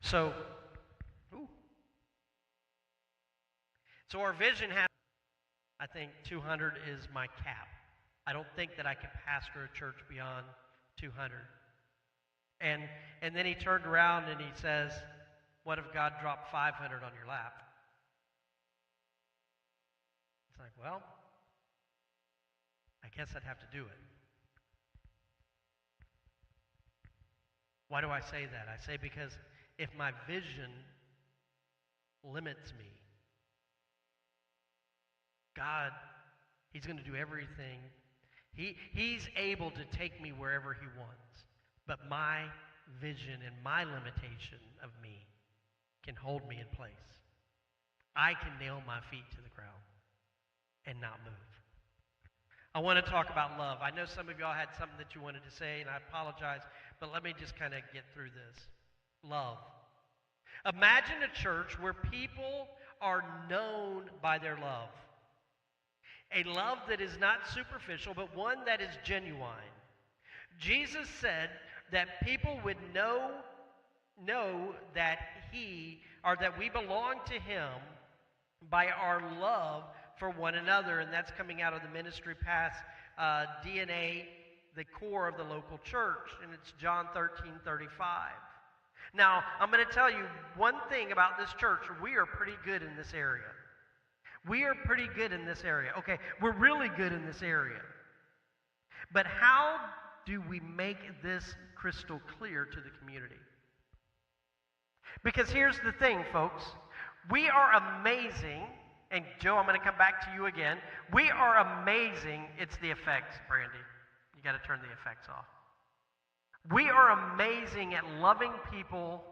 So, ooh. So our vision has, I think 200 is my cap. I don't think that I can pastor a church beyond 200. And and then he turned around and he says, "What if God dropped 500 on your lap?" It's like, well, I guess I'd have to do it. Why do I say that? I say because if my vision limits me, God, He's going to do everything. He's able to take me wherever He wants. But my vision and my limitation of me can hold me in place. I can nail my feet to the ground and not move. I want to talk about love. I know some of y'all had something that you wanted to say, and I apologize, but let me just kind of get through this. Love. Imagine a church where people are known by their love. A love that is not superficial, but one that is genuine. Jesus said that people would know that He, or that we belong to Him by our love for one another, and that's coming out of the ministry pass DNA, the core of the local church, and it's John 13:35. Now, I'm going to tell you one thing about this church. We are pretty good in this area. We are pretty good in this area. Okay, we're really good in this area. But how do we make this crystal clear to the community? Because here's the thing, folks. We are amazing, and Joe, I'm going to come back to you again. We are amazing. It's the effects, Brandy. You got to turn the effects off. We are amazing at loving people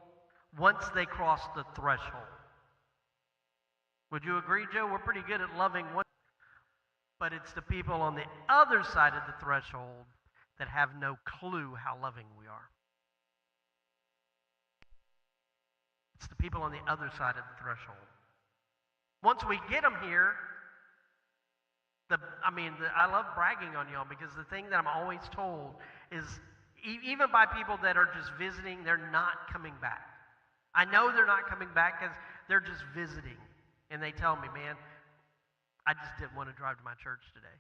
once they cross the threshold. Would you agree, Joe? We're pretty good at loving one, but it's the people on the other side of the threshold that have no clue how loving we are. It's the people on the other side of the threshold. Once we get them here, I love bragging on y'all because the thing that I'm always told is even by people that are just visiting, they're not coming back. I know they're not coming back because they're just visiting. And they tell me, man, I just didn't want to drive to my church today.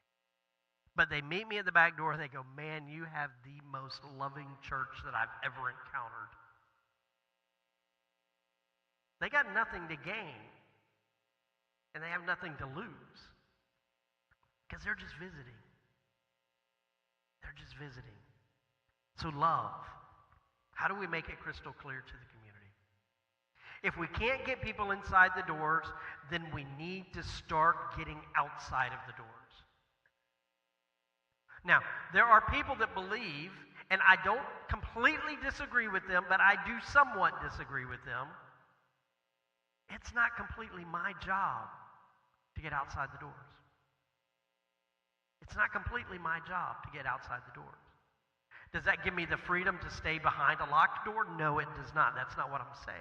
But they meet me at the back door and they go, man, you have the most loving church that I've ever encountered. They got nothing to gain. And they have nothing to lose. Because they're just visiting. They're just visiting. So love. How do we make it crystal clear to the community? If we can't get people inside the doors, then we need to start getting outside of the doors. Now, there are people that believe, and I don't completely disagree with them, but I do somewhat disagree with them. It's not completely my job to get outside the doors. It's not completely my job to get outside the doors. Does that give me the freedom to stay behind a locked door? No, it does not. That's not what I'm saying.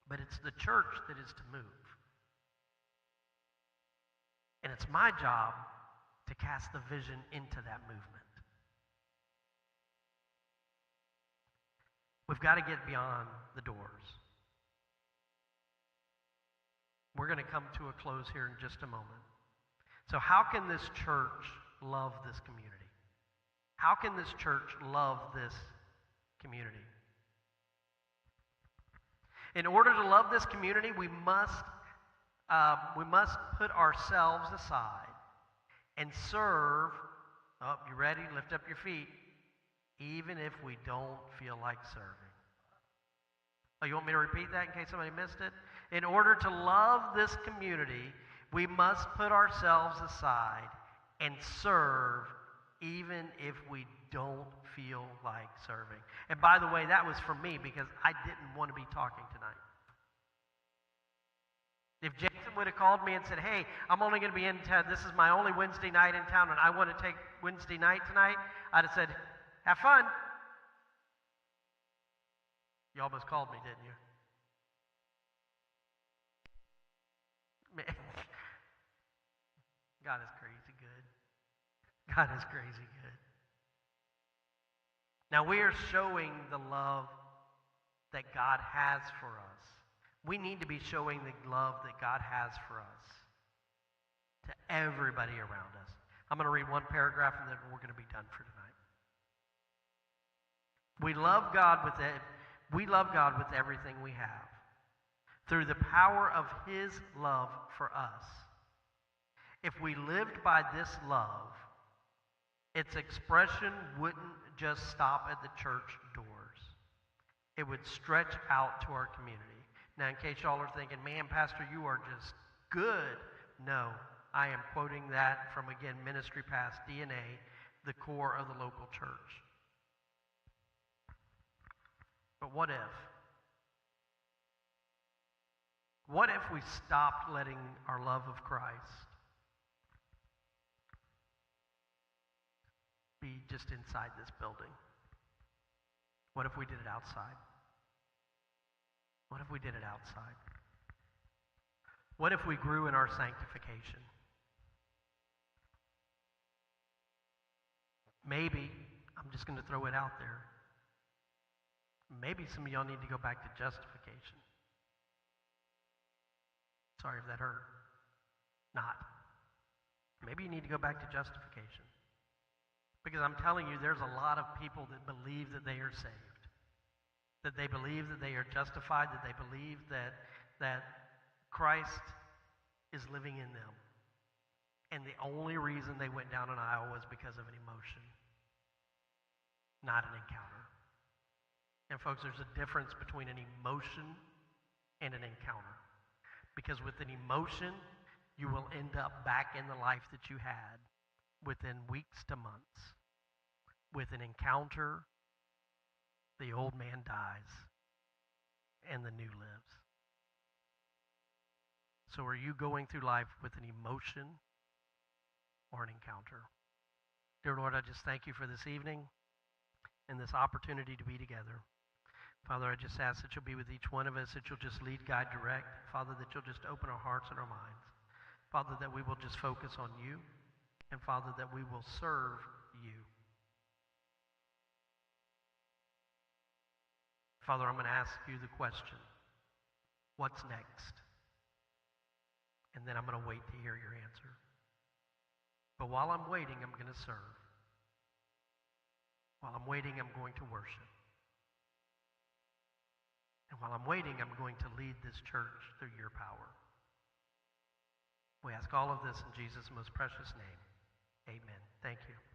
But it's the church that is to move. And it's my job to cast the vision into that movement. We've got to get beyond the doors. We're going to come to a close here in just a moment. So how can this church love this community? How can this church love this community? In order to love this community, we must put ourselves aside and serve. Oh, you ready? Lift up your feet. Even if we don't feel like serving. Oh, you want me to repeat that in case somebody missed it? In order to love this community, we must put ourselves aside and serve even if we don't feel like serving. And by the way, that was for me because I didn't want to be talking tonight. If Jason would have called me and said, hey, I'm only going to be in town, this is my only Wednesday night in town, and I want to take Wednesday night tonight, I'd have said, have fun. You almost called me, didn't you? Man. God is crazy good. God is crazy good. Now we are showing the love that God has for us. We need to be showing the love that God has for us to everybody around us. I'm going to read one paragraph and then we're going to be done for tonight. We love God with everything we have. Through the power of His love for us. If we lived by this love, its expression wouldn't just stop at the church doors. It would stretch out to our community. Now, in case y'all are thinking, man, Pastor, you are just good. No, I am quoting that from, again, Ministry Past DNA, the core of the local church. But what if? What if we stopped letting our love of Christ be just inside this building? What if we did it outside? What if we did it outside? What if we grew in our sanctification? Maybe, I'm just going to throw it out there, maybe some of y'all need to go back to justification. Sorry if that hurt. Not. Maybe you need to go back to justification. Because I'm telling you, there's a lot of people that believe that they are saved. That they believe that they are justified, that they believe that Christ is living in them. And the only reason they went down an aisle was because of an emotion, not an encounter. And folks, there's a difference between an emotion and an encounter. Because with an emotion, you will end up back in the life that you had within weeks to months. With an encounter, the old man dies and the new lives. So are you going through life with an emotion or an encounter? Dear Lord, I just thank you for this evening and this opportunity to be together. Father, I just ask that you'll be with each one of us, that you'll just lead, guide, direct. Father, that you'll just open our hearts and our minds. Father, that we will just focus on you. And Father, that we will serve you. Father, I'm going to ask you the question, what's next? And then I'm going to wait to hear your answer. But while I'm waiting, I'm going to serve. While I'm waiting, I'm going to worship. And while I'm waiting, I'm going to lead this church through your power. We ask all of this in Jesus' most precious name. Amen. Thank you.